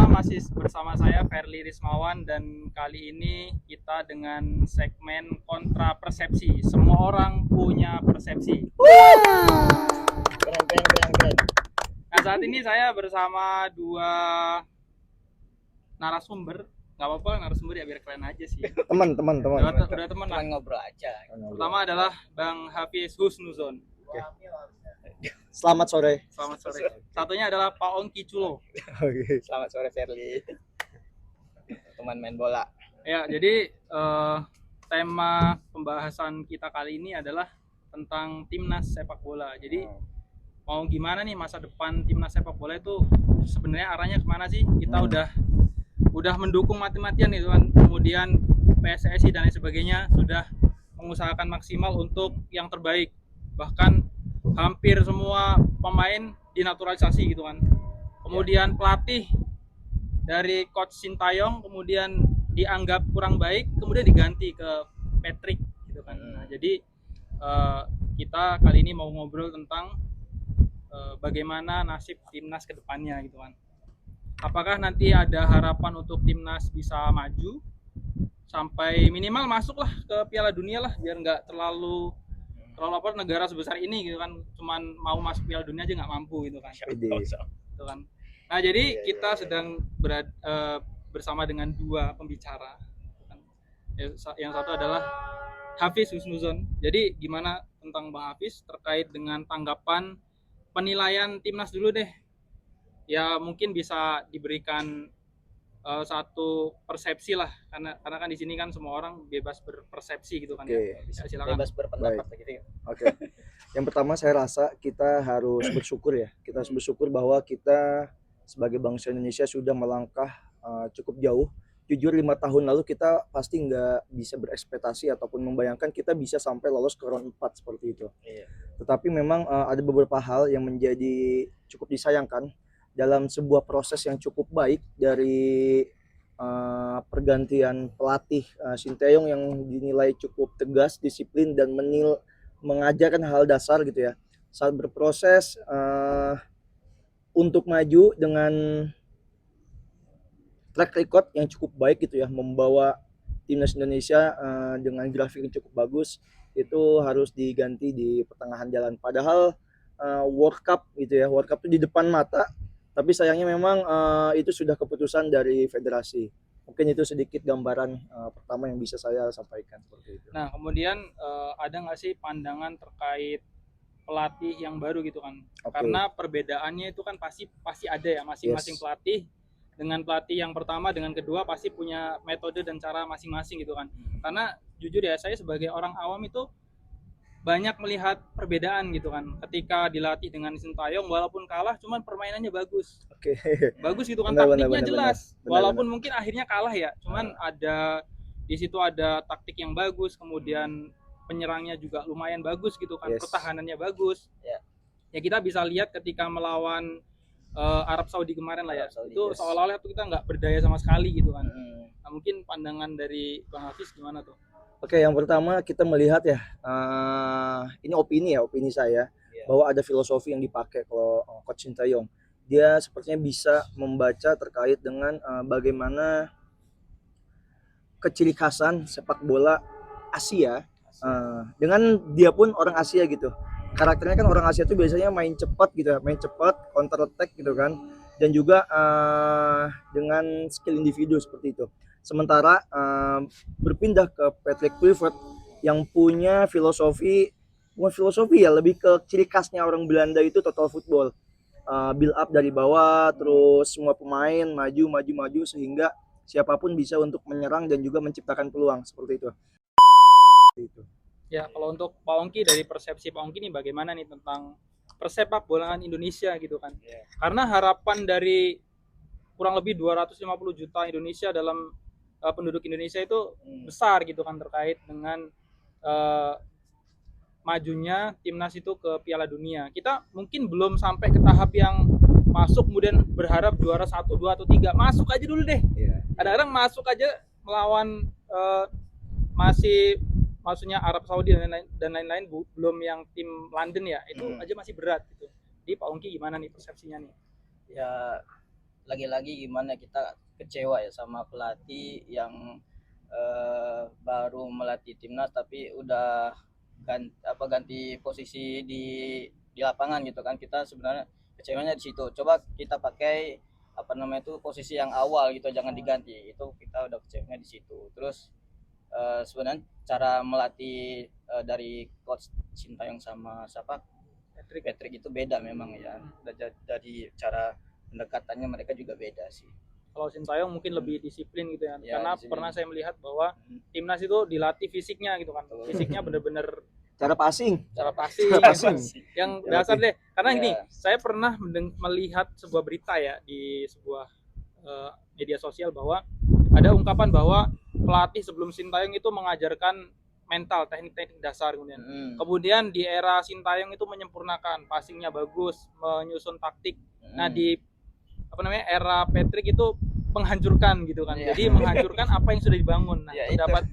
masih bersama saya Ferly Rismawan dan kali ini kita dengan segmen kontra persepsi. Semua orang punya persepsi. Keren. Nah, saat ini saya bersama dua narasumber. Nggak apa-apa narasumber ya, biar keren aja sih. Teman. Udah teman lah. Teman ngobrol aja. Pertama adalah Bang Hafiz Husnuzon. Selamat sore. Selamat sore. Satunya adalah Pak Ongki Culo. Oke. Selamat sore Ferly. Teman main bola. Ya, jadi tema pembahasan kita kali ini adalah tentang timnas sepak bola. Jadi mau gimana nih masa depan timnas sepak bola itu sebenarnya arahnya kemana sih? Kita udah mendukung mati-matian itu kan. Kemudian PSSI dan lain sebagainya sudah mengusahakan maksimal untuk yang terbaik. Bahkan hampir semua pemain dinaturalisasi gitu kan. Kemudian pelatih dari coach Sintayong kemudian dianggap kurang baik, kemudian diganti ke Patrick gitu kan. Nah, jadi kita kali ini mau ngobrol tentang bagaimana nasib timnas ke depannya gitu kan. Apakah nanti ada harapan untuk timnas bisa maju sampai minimal masuklah ke Piala Dunia lah, biar nggak terlalu apa negara sebesar ini gitu kan, cuman mau masuk Piala Dunia aja nggak mampu gitu kan. Gitu kan. Nah, jadi kita sedang bersama dengan dua pembicara. Yang satu adalah Hafiz Husnuzon. Jadi gimana tentang Bang Hafiz terkait dengan tanggapan penilaian timnas dulu deh. Ya mungkin bisa diberikan satu persepsi lah, karena kan di sini kan semua orang bebas berpersepsi gitu kan. Oke. Ya, silakan. Bebas berpendapat gitu ya. Oke. Yang pertama saya rasa kita harus bersyukur ya. Kita harus bersyukur bahwa kita sebagai bangsa Indonesia sudah melangkah cukup jauh. Jujur 5 tahun lalu kita pasti nggak bisa berekspektasi ataupun membayangkan kita bisa sampai lolos ke round 4 seperti itu. Iya. Tetapi memang ada beberapa hal yang menjadi cukup disayangkan dalam sebuah proses yang cukup baik dari pergantian pelatih Sinteyong yang dinilai cukup tegas, disiplin dan mengajarkan hal dasar gitu ya. Saat berproses untuk maju dengan track record yang cukup baik gitu ya, membawa timnas Indonesia dengan grafik yang cukup bagus, itu harus diganti di pertengahan jalan. Padahal World Cup gitu ya, World Cup itu di depan mata, tapi sayangnya memang itu sudah keputusan dari federasi. Mungkin itu sedikit gambaran pertama yang bisa saya sampaikan seperti itu. Nah, kemudian ada nggak sih pandangan terkait pelatih yang baru gitu kan? Oke. Karena perbedaannya itu kan pasti ada ya, masing-masing Yes. pelatih dengan pelatih yang pertama dengan kedua pasti punya metode dan cara masing-masing gitu kan. Karena jujur ya, saya sebagai orang awam itu banyak melihat perbedaan gitu kan. Ketika dilatih dengan Sintayong walaupun kalah cuman permainannya bagus. Oke. Bagus gitu kan, Benar, taktiknya jelas. benar. Walaupun mungkin akhirnya kalah ya, cuman ada di situ ada taktik yang bagus, kemudian penyerangnya juga lumayan bagus gitu kan, Yes. pertahanannya bagus. Ya. Ya kita bisa lihat ketika melawan Arab Saudi kemarin lah ya, Arab Saudi, itu yes. seolah-olah kita nggak berdaya sama sekali gitu kan. Hmm. Nah, mungkin pandangan dari Bang Hafiz gimana tuh? Oke, yang pertama kita melihat ya, ini opini saya, Iya. bahwa ada filosofi yang dipakai kalau Coach Sintayong. Dia sepertinya bisa membaca terkait dengan bagaimana keciri khasan sepak bola Asia, dengan dia pun orang Asia gitu. Karakternya kan orang Asia tuh biasanya main cepat gitu ya, main cepat, counter attack gitu kan, dan juga dengan skill individu seperti itu. Sementara berpindah ke Patrick Kluivert yang punya filosofi, bukan filosofi ya, lebih ke ciri khasnya orang Belanda itu total football, build up dari bawah, terus semua pemain maju sehingga siapapun bisa untuk menyerang dan juga menciptakan peluang seperti itu. Ya, kalau untuk Pak Ongki, dari persepsi Pak Ongki nih bagaimana nih tentang persepak bolaan Indonesia gitu kan? Iya. Karena harapan dari kurang lebih 250 juta Indonesia dalam penduduk Indonesia itu besar gitu kan, terkait dengan majunya timnas itu ke Piala Dunia. Kita mungkin belum sampai ke tahap yang masuk kemudian berharap juara 1, 2 atau 3. Masuk aja dulu deh. Iya. Kadang-kadang masuk aja melawan maksudnya Arab Saudi dan lain-lain, belum yang tim London ya, itu aja masih berat gitu. Jadi Pak Ongki gimana nih persepsinya nih? Ya lagi-lagi gimana kita kecewa ya sama pelatih yang baru melatih timnas tapi udah ganti posisi di lapangan gitu kan. Kita sebenarnya kecewanya di situ. Coba kita pakai apa namanya itu posisi yang awal gitu, jangan diganti. Itu kita udah kecewanya di situ. Terus sebenarnya cara melatih dari coach Sintayong sama siapa Patrick itu beda memang ya. Dari cara pendekatannya mereka juga beda sih. Kalau Sintayong mungkin lebih disiplin gitu ya, Ya, karena disiplin. pernah saya melihat bahwa timnas itu dilatih fisiknya gitu kan, fisiknya bener-bener Cara passing. cara passing Cara passing. yang Ya, dasar deh. Karena Ya. gini, saya pernah melihat sebuah berita ya di sebuah media sosial bahwa ada ungkapan bahwa pelatih sebelum Sintayong itu mengajarkan mental, teknik-teknik dasar kemudian. Kemudian di era Sintayong itu menyempurnakan, passingnya bagus, menyusun taktik. Nah di era Patrick itu menghancurkan gitu kan. Iya. Jadi menghancurkan apa yang sudah dibangun. Nah, Ya, itu. pendapat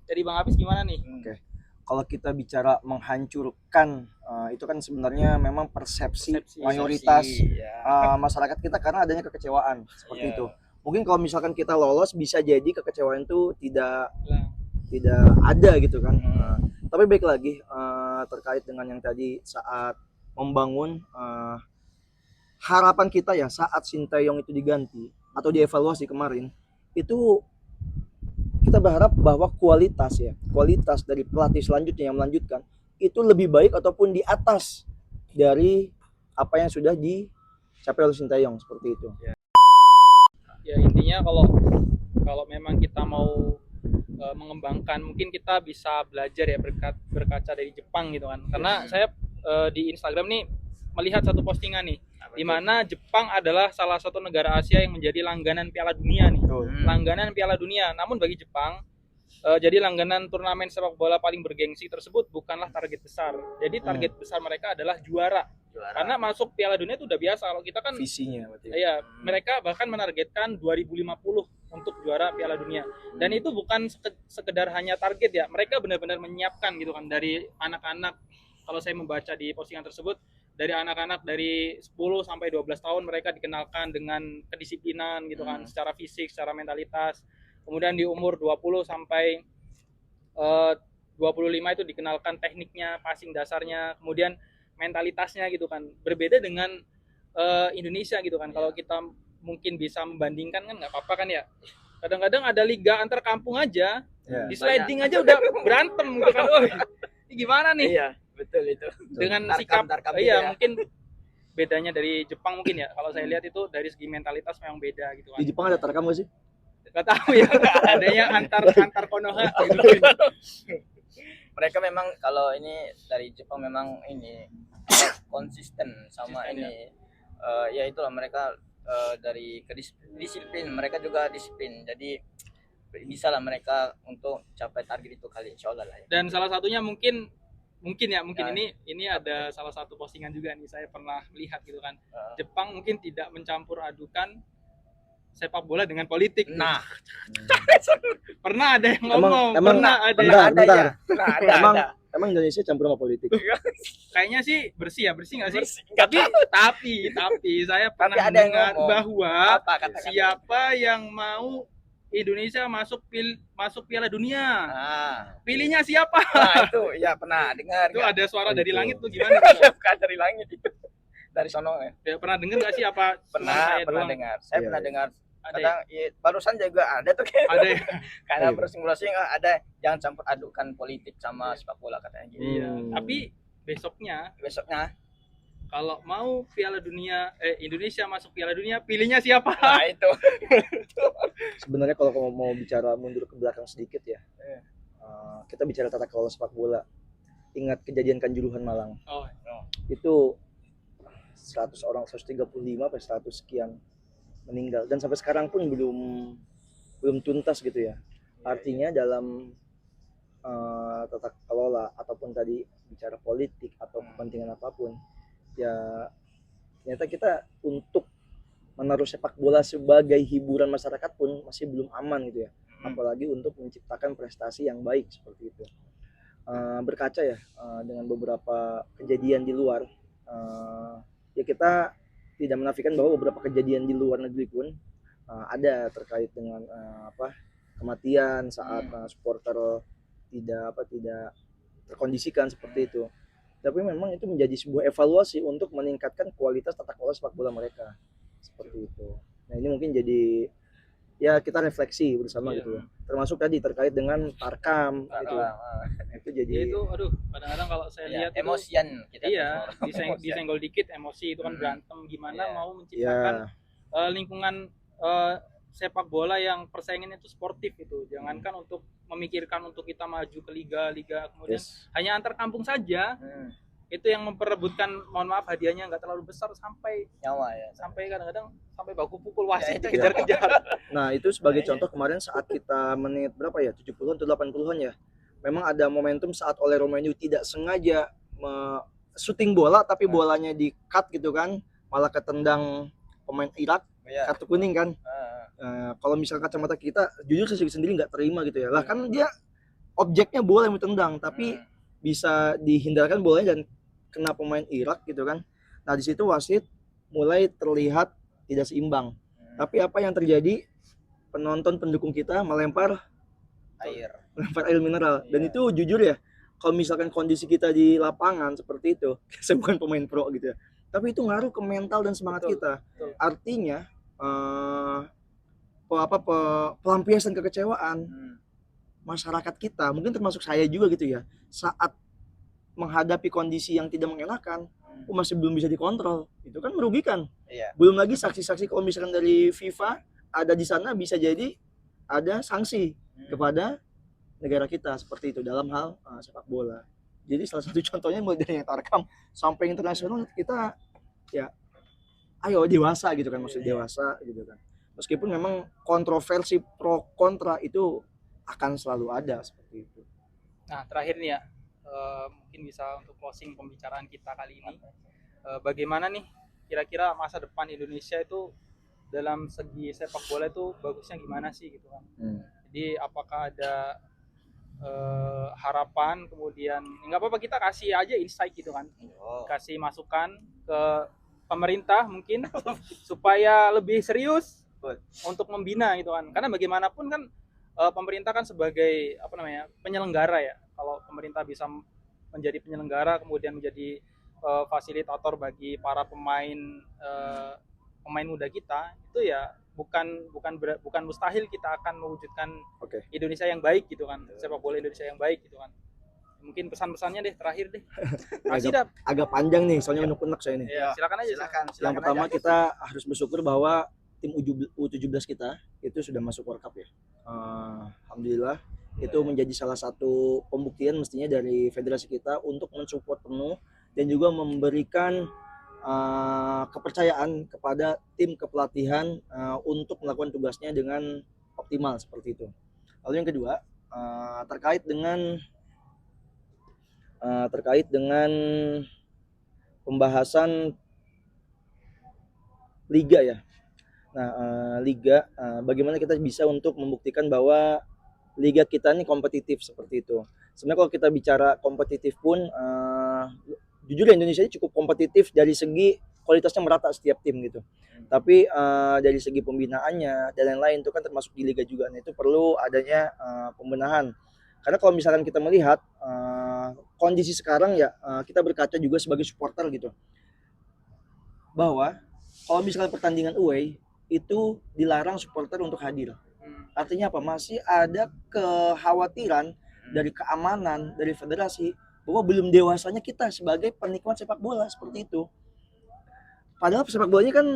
dari Bang Hafiz gimana nih? Oke. Kalau kita bicara menghancurkan, itu kan sebenarnya memang persepsi mayoritas ya. masyarakat kita karena adanya kekecewaan seperti Iya. itu. Mungkin kalau misalkan kita lolos bisa jadi kekecewaan itu tidak Nah, ada gitu kan. Tapi baik lagi terkait dengan yang tadi saat membangun harapan kita ya saat Sintayong itu diganti atau dievaluasi kemarin, itu kita berharap bahwa kualitas dari pelatih selanjutnya yang melanjutkan itu lebih baik ataupun di atas dari apa yang sudah dicapai oleh Sintayong seperti itu. ya intinya kalau memang kita mau mengembangkan, mungkin kita bisa belajar ya berkaca dari Jepang gitu kan. Karena saya di Instagram nih melihat satu postingan nih, di mana Jepang adalah salah satu negara Asia yang menjadi langganan Piala Dunia nih. Langganan Piala Dunia. Namun bagi Jepang jadi langganan turnamen sepak bola paling bergengsi tersebut bukanlah target besar. Jadi target besar mereka adalah juara. Karena masuk Piala Dunia itu udah biasa. Kalau kita kan visinya berarti. Iya, mereka bahkan menargetkan 2050 untuk juara Piala Dunia. Dan itu bukan sekedar hanya target ya. Mereka benar-benar menyiapkan gitu kan dari anak-anak. Kalau saya membaca di postingan tersebut, dari anak-anak dari 10 sampai 12 tahun mereka dikenalkan dengan kedisiplinan gitu kan, secara fisik, secara mentalitas. Kemudian di umur 20 sampai 25 itu dikenalkan tekniknya, passing dasarnya, kemudian mentalitasnya gitu kan. Berbeda dengan Indonesia gitu kan. Kalau kita mungkin bisa membandingkan kan nggak apa-apa kan ya. Kadang-kadang ada liga antar kampung aja, di sliding aja udah berantem gitu kan. Oh, ini gimana nih? Iya, betul itu. Dengan sikap iya mungkin bedanya dari Jepang mungkin ya. Kalau saya lihat itu dari segi mentalitas memang beda gitu kan. Di Jepang ada tarkam nggak sih? Gak tahu ya, adanya antar Konoha gitu. Mereka memang kalau ini dari Jepang memang ini konsisten sama Konsisten, ini ya itulah mereka dari disiplin mereka juga disiplin, jadi bisa lah mereka untuk capai target itu kali insyaallah lah ya. Dan salah satunya mungkin Ya. ini ada salah satu postingan juga nih saya pernah melihat gitu kan. Jepang mungkin tidak mencampur adukan sepak bola dengan politik. Nah, pernah ada yang ngomong, emang pernah ada. bentar. Emang Emang Indonesia campur sama politik? Kayaknya sih bersih nggak sih? bersih. Nggak Tapi saya pernah ada yang mendengar ngomong. bahwa apa kata-kata? siapa yang mau Indonesia masuk Piala Dunia, pilihnya siapa? Nah itu ya pernah dengar. Itu ada suara dari Itu. langit tuh gimana? Bukan dari langit itu. Dari sono ya. Ya, pernah dengar nggak sih apa? cuma saya Pernah doang? dengar. Saya Iya, pernah iya. dengar. Ada ya? Kadang ya, barusan juga ada tuh kayak Ada ya? karena Iya. browsing ada jangan campur adukan politik sama sepak bola katanya gitu. Iya. Tapi besoknya Besoknya kalau mau Piala Dunia Indonesia masuk Piala Dunia, pilihnya siapa? nah itu. Sebenarnya kalau mau bicara mundur ke belakang sedikit ya, kita bicara tata kelola sepak bola. Ingat kejadian Kanjuruhan Malang. Oh, Itu 100 orang, 135 sampai 100 sekian meninggal dan sampai sekarang pun belum tuntas gitu ya. Artinya dalam tata kelola ataupun tadi bicara politik atau kepentingan apapun, ya ternyata kita untuk menaruh sepak bola sebagai hiburan masyarakat pun masih belum aman gitu ya. Apalagi untuk menciptakan prestasi yang baik seperti itu. Berkaca ya dengan beberapa kejadian di luar, ya kita tidak menafikan bahwa beberapa kejadian di luar negeri pun ada terkait dengan kematian saat supporter tidak terkondisikan seperti itu. Tapi memang itu menjadi sebuah evaluasi untuk meningkatkan kualitas tata kelola sepak bola mereka seperti itu. Nah ini mungkin jadi ya kita refleksi bersama gitu ya. Termasuk tadi terkait dengan Tarkam gitu. Itu jadi Ya itu aduh kadang-kadang kalau saya lihat itu, emosian kita iya emosian. disenggol dikit emosi itu kan berantem gimana Iya. mau menciptakan ya lingkungan sepak bola yang persaingannya itu sportif itu. Jangankan untuk memikirkan untuk kita maju ke liga-liga kemudian yes. hanya antar kampung saja itu yang memperebutkan, mohon maaf hadiahnya nggak terlalu besar sampai Nyawa ya. kadang-kadang sampai baku pukul wasit itu dikejar-kejar. Nah itu sebagai Iya. contoh kemarin saat kita menit berapa ya 70-an atau 80-an ya. Memang ada momentum saat oleh Romario tidak sengaja shooting bola tapi bolanya di cut gitu kan, malah ketendang pemain Irak, Iya. kartu kuning kan. Kalau misalnya kacamata kita jujur saya sendiri nggak terima gitu ya. Lah kan dia objeknya bola yang ditendang tapi bisa dihindarkan bolanya dan kena pemain Irak gitu kan. Nah di situ wasit mulai terlihat tidak seimbang. Tapi apa yang terjadi? Penonton pendukung kita melempar air mineral. Dan itu jujur ya, kalau misalkan kondisi kita di lapangan seperti itu, saya bukan pemain pro gitu ya, tapi itu ngaruh ke mental dan semangat kita. Artinya pelampiasan kekecewaan masyarakat kita, mungkin termasuk saya juga gitu ya, saat menghadapi kondisi yang tidak mengenakan, masih belum bisa dikontrol, itu kan merugikan. Iya. Belum lagi saksi-saksi kalau misalkan dari FIFA ada di sana bisa jadi ada sanksi kepada negara kita seperti itu dalam hal sepak bola. Jadi salah satu contohnya mulai dari yang Tarkam sampai internasional kita ya ayo dewasa gitu kan, maksud dewasa gitu kan. Meskipun memang kontroversi pro kontra itu akan selalu ada seperti itu. Nah terakhir nih ya, mungkin bisa untuk closing pembicaraan kita kali ini, bagaimana nih kira-kira masa depan Indonesia itu dalam segi sepak bola itu bagusnya gimana sih gitu kan. Jadi apakah ada harapan, kemudian nggak apa-apa kita kasih aja insight gitu kan, kasih masukan ke pemerintah mungkin supaya lebih serius untuk membina gitu kan, karena bagaimanapun kan pemerintah kan sebagai penyelenggara ya. Kalau pemerintah bisa menjadi penyelenggara kemudian menjadi fasilitator bagi para pemain muda kita, itu ya bukan mustahil kita akan mewujudkan Indonesia yang baik gitu kan, sepak bola Indonesia yang baik gitu kan. Mungkin pesan-pesannya deh terakhir deh. Agak panjang nih soalnya unek-unek saya ini. Ya, silakan aja. Yang pertama aja. Kita harus bersyukur bahwa tim U17 kita itu sudah masuk World Cup ya. Alhamdulillah itu menjadi salah satu pembuktian mestinya dari federasi kita untuk mensupport penuh dan juga memberikan kepercayaan kepada tim kepelatihan untuk melakukan tugasnya dengan optimal seperti itu. Lalu yang kedua terkait dengan pembahasan liga ya. Nah liga bagaimana kita bisa untuk membuktikan bahwa liga kita ini kompetitif seperti itu. Sebenarnya kalau kita bicara kompetitif pun jujur ya Indonesia ini cukup kompetitif dari segi kualitasnya merata setiap tim gitu. Tapi dari segi pembinaannya dan lain-lain itu kan termasuk di liga juga. Nah itu perlu adanya pembenahan. Karena kalau misalkan kita melihat kondisi sekarang ya kita berkaca juga sebagai supporter gitu. Bahwa kalau misalkan pertandingan away itu dilarang supporter untuk hadir. Artinya apa? Masih ada kekhawatiran dari keamanan dari federasi bahwa belum dewasanya kita sebagai penikmat sepak bola seperti itu. Padahal sepak bolanya kan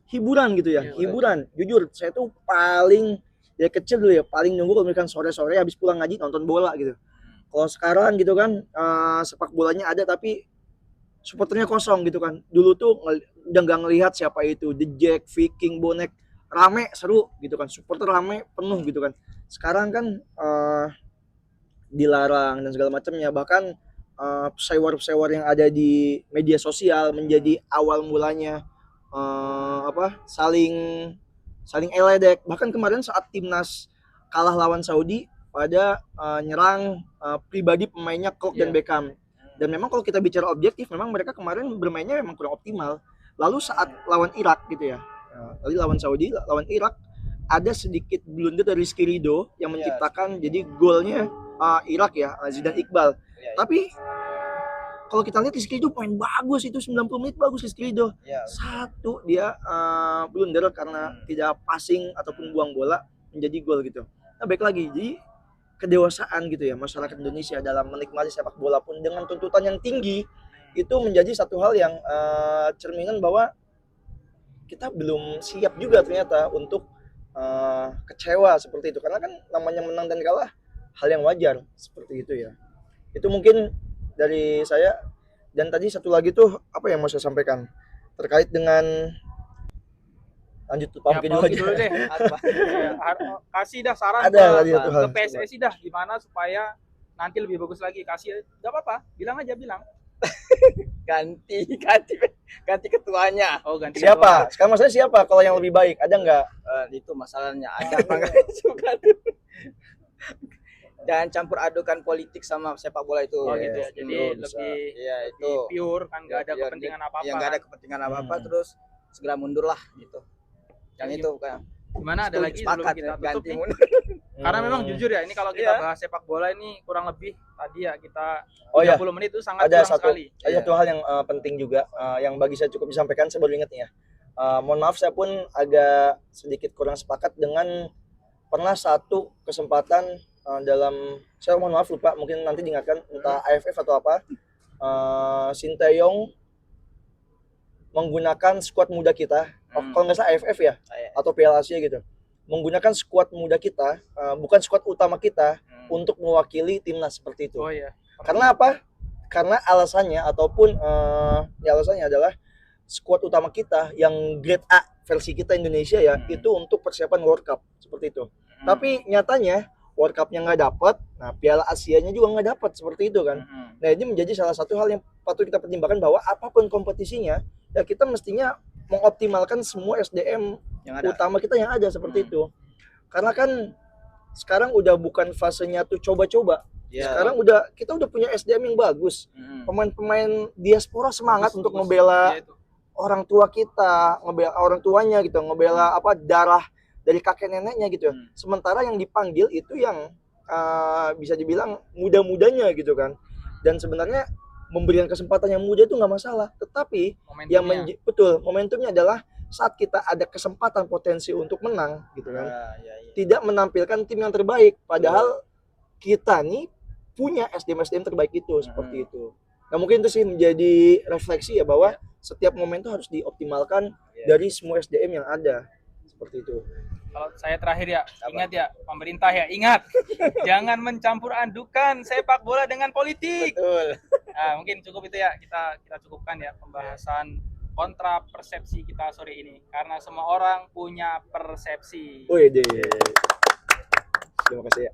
hiburan gitu ya, hiburan. Jujur, saya tuh paling dari kecil dulu ya, paling nunggu kalau misalkan sore-sore habis pulang ngaji nonton bola gitu. Kalau sekarang gitu kan sepak bolanya ada tapi supporternya kosong gitu kan. Dulu tuh udah nggak ngelihat siapa itu, The Jack, Viking, Bonek, rame seru gitu kan, supporter rame penuh gitu kan. Sekarang kan dilarang dan segala macamnya, bahkan pesawar yang ada di media sosial menjadi awal mulanya saling eledek. Bahkan kemarin saat timnas kalah lawan Saudi pada nyerang pribadi pemainnya Klopp dan Beckham. Dan memang kalau kita bicara objektif memang mereka kemarin bermainnya memang kurang optimal. Lalu saat lawan Irak gitu ya, tadi lawan Saudi, lawan Irak ada sedikit blunder dari Rizky Ridho yang menciptakan jadi golnya Irak ya, Zidane Iqbal. Iya, Tapi kalau kita lihat Rizky Ridho main bagus itu 90 menit bagus Rizky Ridho. iya. Satu dia blunder karena tidak passing ataupun buang bola menjadi gol gitu. Nah, baik lagi, jadi kedewasaan gitu ya masyarakat Indonesia dalam menikmati sepak bola pun dengan tuntutan yang tinggi itu menjadi satu hal yang cerminan bahwa kita belum siap juga ternyata untuk kecewa seperti itu, karena kan namanya menang dan kalah hal yang wajar seperti itu ya. Itu mungkin dari saya. Dan tadi satu lagi tuh apa yang mau saya sampaikan terkait dengan lanjut tuh Ya, Pamki Pak dulu Oki aja. dulu deh. Kasih dah saran Ada tadi ke, satu hal. PSSI dah gimana supaya nanti lebih bagus lagi. Kasih, nggak apa-apa, bilang aja bilang. Ganti ketuanya. Oh, ganti Siapa? Sekarang maksudnya siapa kalau yang lebih baik? Ada nggak? Itu masalahnya ada apa enggak juga tuh. Jangan campur adukan politik sama sepak bola itu. Oh gitu ya. Yes, Jadi betul, bisa. lebih Iya itu. pure kan, nggak ada Biar kepentingan apa-apa. Yang nggak ada kan. kepentingan apa-apa, Hmm. terus segera mundur lah gitu. Yang Iya. itu kan. Gimana ada lagi sebelum Sepakat kita ya, tutup ganti nih? mundur. Karena memang jujur ya, ini kalau kita Iya. bahas sepak bola ini kurang lebih tadi ya kita Oh ya, 30 menit itu sangat ada kurang sekali. ada satu hal yang penting juga yang bagi saya cukup disampaikan, saya baru ingat nih ya. Mohon maaf, saya pun agak sedikit kurang sepakat dengan pernah satu kesempatan dalam, saya mohon maaf lupa, mungkin nanti diingatkan entah AFF atau apa, Sinteyong menggunakan skuad muda kita, kalau nggak salah AFF ya, atau Piala Asia gitu, menggunakan skuad muda kita, bukan skuad utama kita untuk mewakili timnas seperti itu. Oh iya. Karena apa? Karena alasannya ataupun ya alasannya adalah skuad utama kita yang grade A versi kita Indonesia ya, itu untuk persiapan World Cup seperti itu. Tapi nyatanya World Cup-nya nggak dapat, nah Piala Asia-nya juga nggak dapat seperti itu kan. Nah ini menjadi salah satu hal yang patut kita pertimbangkan bahwa apapun kompetisinya, ya kita mestinya mengoptimalkan semua SDM Yang ada. utama kita yang ada seperti itu. Karena kan sekarang udah bukan fasenya tuh coba-coba. Iya. Sekarang kita udah punya SDM yang bagus. Pemain-pemain diaspora semangat untuk Bagus. ngebela Iya itu. orang tua kita, ngebela orang tuanya gitu, ngebela apa darah dari kakek neneknya gitu. Sementara yang dipanggil itu yang bisa dibilang muda-mudanya gitu kan. Dan sebenarnya memberikan kesempatan yang muda itu nggak masalah, tetapi yang Momentumnya. betul momentumnya adalah saat kita ada kesempatan potensi untuk menang gitu kan, Iya. tidak menampilkan tim yang terbaik, padahal kita nih punya SDM terbaik itu seperti itu. Nah mungkin itu sih menjadi refleksi ya bahwa setiap momen itu harus dioptimalkan dari semua SDM yang ada seperti itu. Kalau saya terakhir ya, ingat ya pemerintah ya, ingat jangan mencampur adukan sepak bola dengan politik. Betul. Nah, mungkin cukup itu ya, kita cukupkan ya pembahasan kontra persepsi kita sore ini, karena semua orang punya persepsi. Wih deh. Terima kasih ya.